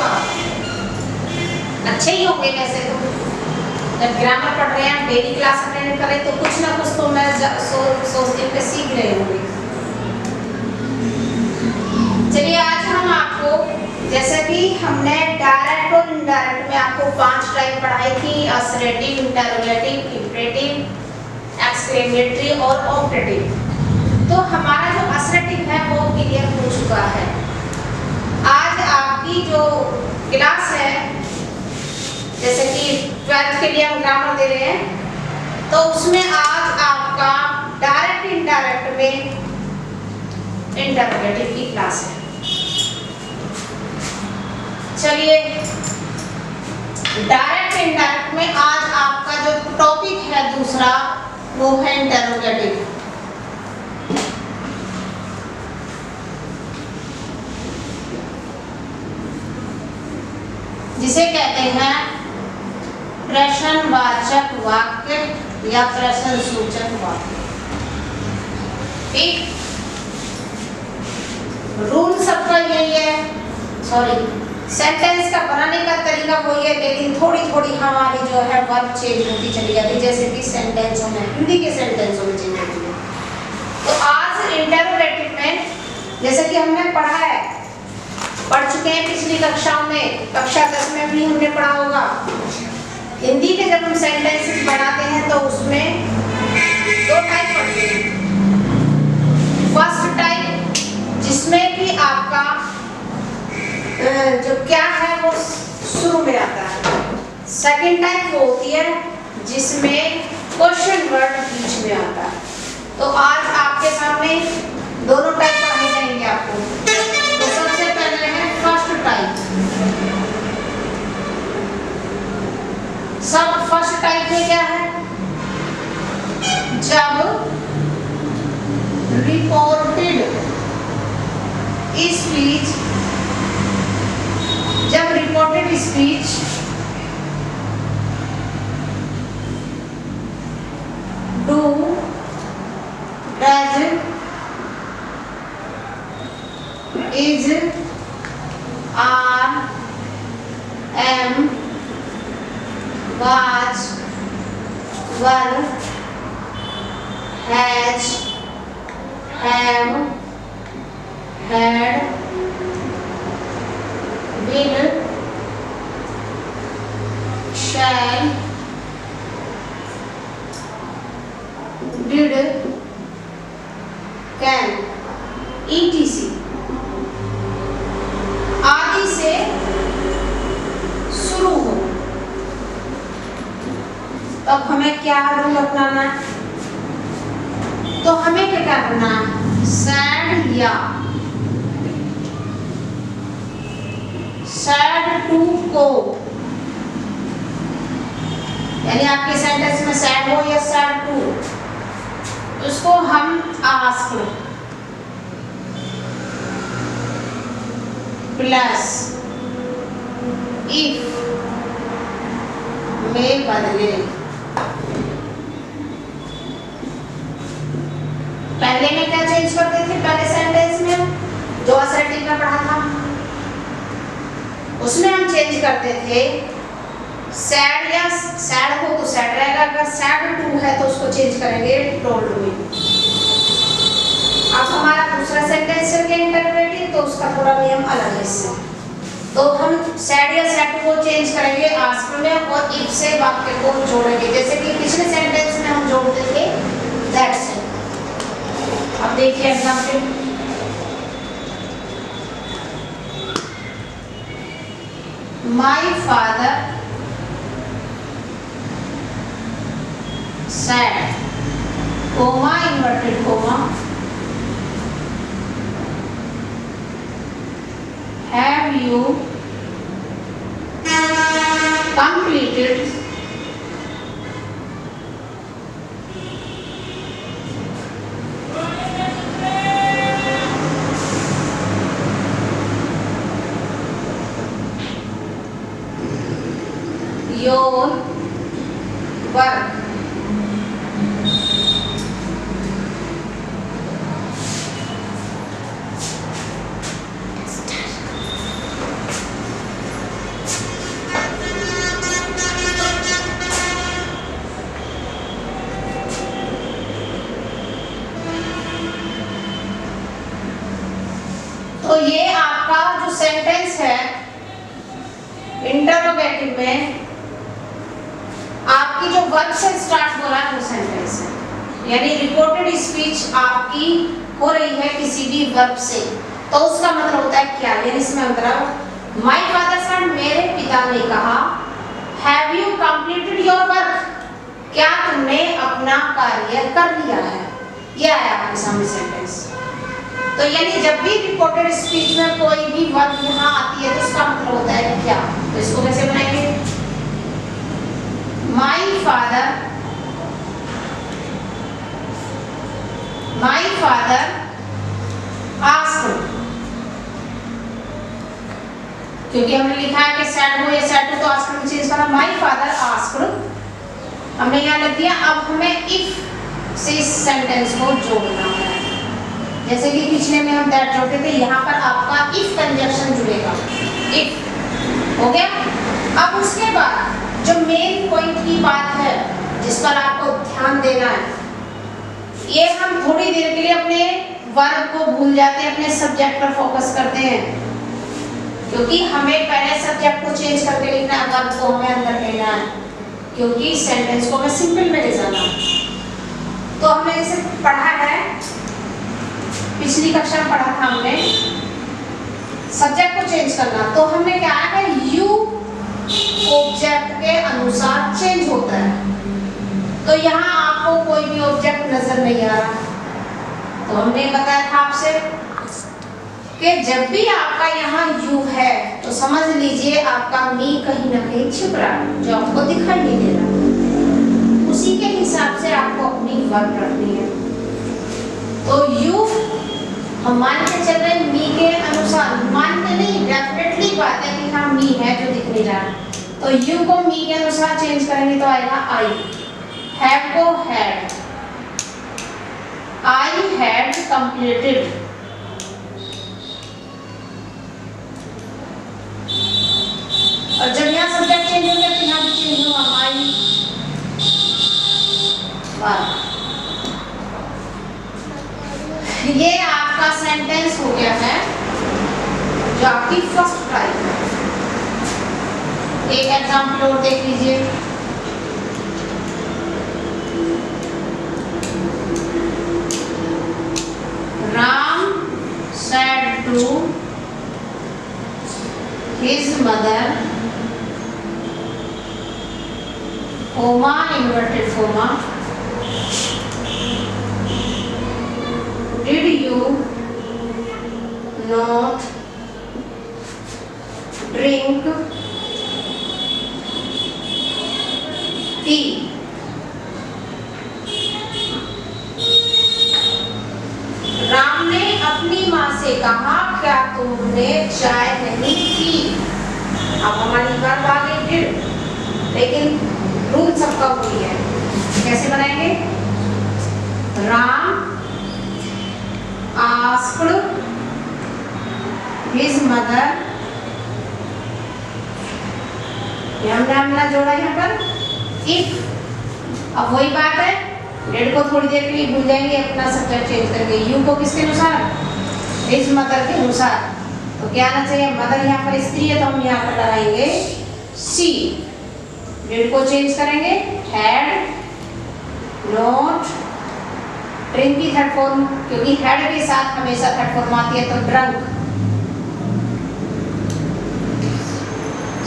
होगा? अच्छे ही होंगे वैसे तो। जब ग्रामर पढ़ रहे हैं, डेली क्लास अटेंड करें तो कुछ ना कुछ तो मैं सोचती हूँ कि सीख रहे होंगे। चलिए आज हम आपको, जैसे कि हमने डायरेक्ट और इनडायरेक्ट में आपको 5 टाइप पढ़ाई थी, असर्टिव, इंटरोगेटिव, इंपरेटिव, एक्सक्लेमेटरी और ऑपरेटिव। तो हमारा जो असर्टिव है वो क्लियर हो चुका है। आज आपकी जो क्लास है, जैसे कि 12th के लिए हम ग्रामर दे रहे हैं, तो उसमें आज आपका डायरेक्ट इनडायरेक्ट में इंटरोगेटिव की क्लास है। चलिए डायरेक्ट इनडायरेक्ट में आज आपका जो टॉपिक है दूसरा, वो है इंटरोगेटिव। जिसे कहते हैं प्रश्नवाचक वाक्य या प्रश्न सूचक वाक्य। ठीक, रूल सबका यही है, सॉरी सेंटेंस का बनाने का तरीका वही है, लेकिन थोड़ी थोड़ी हमारी जो है वर्ब चेंज होती चली जाती है, जैसे कि सेंटेंसों में, हिंदी के सेंटेंसों में चेंज होती है। तो आज इंटरोगेटिव में जैसे कि हमने पढ़ चुके हैं पिछली कक्षाओं में, कक्षा 10 में भी हमने पढ़ा होगा। हिंदी के जब हम सेंटेंसेस बनाते हैं तो उसमें 2 टाइप पढ़ते हैं। फर्स्ट टाइप जिसमें कि आपका जो क्या है वो शुरू में आता है। सेकंड टाइप वो होती है जिसमें क्वेश्चन वर्ड बीच में आता है। तो आज आपके सामने दोनों टाइप पढ़ाए जाएंगे आपको। तो सबसे पहले है फर्स्ट टाइप। फर्स्ट टाइप में क्या है? जब reported speech do does is are am was, were, has, have, had, will, shall, did, can, etc. आदि से शुरू हो। तो अब हमें क्या रूल अपनाना है? तो हमें क्या करना है? सैड या सैड टू को, यानी आपके सेंटेंस में सैड हो या सैड टू, उसको हम आस्क प्लस इफ में बदले। पहले में क्या चेंज करते थे? पहले सेंटेंस में जो असर्टिव में पढ़ा था उसमें हम चेंज करते थे सैड, या सैड हो तो सैड रहेगा, अगर सैड टू है तो उसको चेंज करेंगे टोल्ड में। अब हमारा दूसरा सेंटेंस है इंटरोगेटिव, तो उसका थोड़ा नियम अलग है इससे। तो हम सैड या सैड टू को चेंज करेंगे आस्क में और इफ से वाक्य को जोड़ेंगे, जैसे कि पिछले सेंटेंस में हम जोड़ते थे दैट से। अब देखिए example, my father sad, coma inverted coma, have you completed your work? तो ये आपका जो सेंटेंस है इंटरोगेटिव में आपकी जो वर्ब से स्टार्ट हो रहा है वो सेंटेंस है, यानी रिपोर्टेड स्पीच आपकी हो रही है किसी भी वर्ब से, तो उसका मतलब होता है क्या। यानी इसमें मतलब माय फादर सेड, मेरे पिता ने कहा, have you completed your work, क्या तुमने अपना कार्य कर लिया है। यह है आपके सामने सेंटेंस। तो यानी जब भी रिपोर्टेड स्पीच में कोई भी वर्ब यहाँ आती है तो उसका मतलब होता है क्या। तो इसको कैसे बनाएंगे, माय फादर आस्क्ड, क्योंकि हमने लिखा है कि सेड हो या सेड तो आस्क्ड में चेंज करना, माय फादर आस्क्ड हमने यहाँ लिख दिया। अब हमें इफ से इस सेंटेंस को जोड़ना है, जैसे कि पिछले में हम दैट जोड़ते थे, यहाँ पर आपका इफ कंजक्शन जुड़ेगा, इफ हो गया। अब उसके बाद जो मेन पॉइंट की बात है जिस पर आपको ध्यान देना है, ये हम थोड़ी देर के लिए अपने वर्ब को भूल जाते हैं, अपने सब्जेक्ट पर फोकस करते हैं, क्योंकि हमें पहले सब्जेक्ट को चेंज करके लिखना है, वर्ब को हमें अंदर लेना है, क्योंकि सेंटेंस को हमें सिंपल में ले जाना है। तो हमने जैसे पढ़ा है, पिछली कक्षा में पढ़ा था हमने सब्जेक्ट को चेंज करना, तो हमें क्या है, यू ऑब्जेक्ट के अनुसार चेंज होता है। तो यहाँ आपको कोई भी ऑब्जेक्ट नजर नहीं आ रहा, तो हमने बताया था आपसे कि जब भी आपका यहाँ यू है तो समझ लीजिए आपका मी कहीं ना कहीं छिप रहा है, जो आपको दिखाई नहीं दे रहा। उसी के हिसाब से आपको अपनी वर्ब रखनी है। तो यू हम मान के चल रहे हैं मी के अनुसार, मानते नहीं, डेफिनेटली बात है कि हाँ मी है जो दिख नहीं रहा। तो यू को मी के अनुसार चेंज करेंगे तो आएगा आई, हैव को हैड, आई हैड कंप्लीटेड, और जब यहाँ सब्जेक्ट चेंज हो गया तो यहाँ भी चेंज होगा, माई वर्क। ये आपका सेंटेंस हो गया है जो आपकी फर्स्ट टाइप है। एक एग्जाम्पल और देख लीजिए, Ram said to his mother, comma inverted comma, did you not drink tea? Ram ने अपनी माँ से कहा, क्या तुमने चाय नहीं पी। अब हमारी बात आ गई डिड, लेकिन रूल सबका वही है। कैसे बनाएंगे, राम asked his mother, हमने हमला जोड़ा यहाँ पर if। अब वही बात है, डेड को थोड़ी देर के लिए भूल जाएंगे, अपना सब्जेक्ट चेंज करेंगे, यू को किसके अनुसार, हिज मदर के अनुसार। तो क्या आना चाहिए, मदर यहाँ पर स्त्री है तो हम यहाँ पर लगाएंगे सी, डेड को चेंज करेंगे हैड नॉट, ड्रिंक की थर्ड फॉर्म, क्योंकि हैड के साथ हमेशा थर्ड फॉर्म आती है, तो drunk,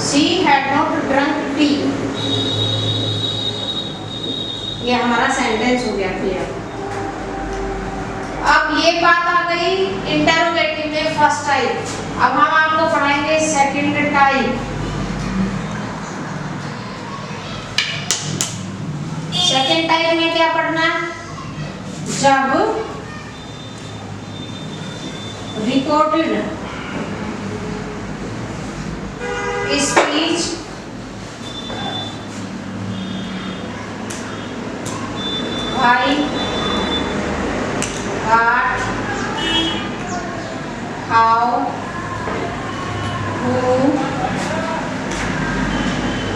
she had not drunk T. ये हमारा सेंटेंस हो गया क्लियर। अब ये बात आ गई इंटरोगेटिव में फर्स्ट टाइप। अब हम आपको पढ़ाएंगे सेकंड टाइप। सेकंड टाइप में क्या पढ़ना है, जब रिकॉर्डेड स्पीच भाई what, how, who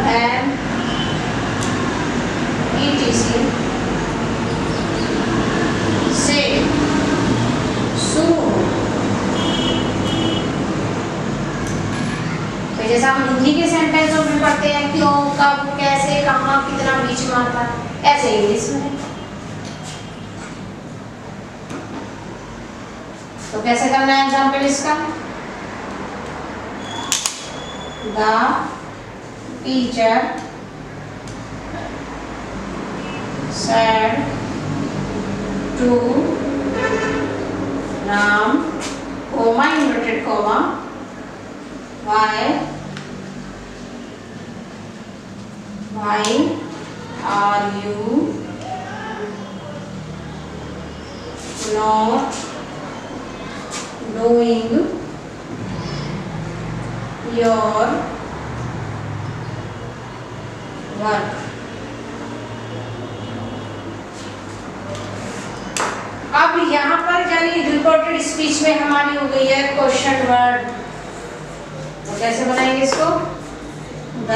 and etc. say, soon, जैसा हम हिंदी के सेंटेंसों में पढ़ते हैं क्यों, कब, कैसे, कहाँ, कितना, बीच में आता है, ऐसे इंग्लिश में है। तो कैसे करना है एग्जाम्पल इसका? The teacher said to Ram, comma, inverted comma, why are you not doing your work? अब यहाँ पर यानी रिपोर्टेड स्पीच में हमारी हो गई है क्वेश्चन वर्ड, तो कैसे बनाएंगे इसको? द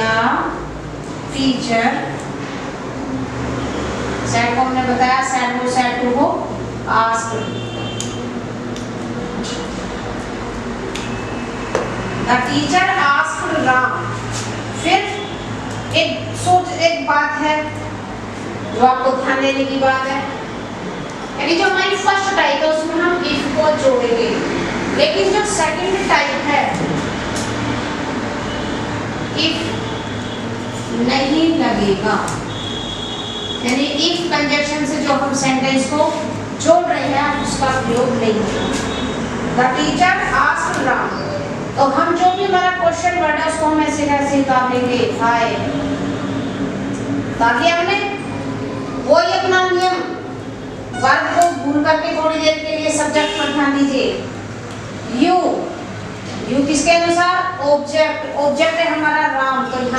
टीचर सेड को हमने बताया, सेड टू हो asked, the teacher asked Ram. फिर एक बात है जो आपको ध्यान देने की बात है, यानी जो हमारी फर्स्ट टाइप है उसमें हम इफ को जोड़ेंगे, लेकिन जो सेकंड टाइप है इफ नहीं लगेगा, यानी इफ कंजक्शन से जो हम सेंटेंस को जोड़ रहे हैं उसका प्रयोग नहीं होगा। द टीचर आस्क्ड राम, तो हम जो भी हमारा क्वेश्चन वर्ड है उसको हम ऐसे कैसे उतारेंगे? हाय, ताकि हमने वही अपना नियम वर्ब को भूल करके थोड़ी देर के लिए सब्जेक्ट पर ध्यान दीजिए। यू किसके अनुसार? ऑब्जेक्ट है हमारा राम, तो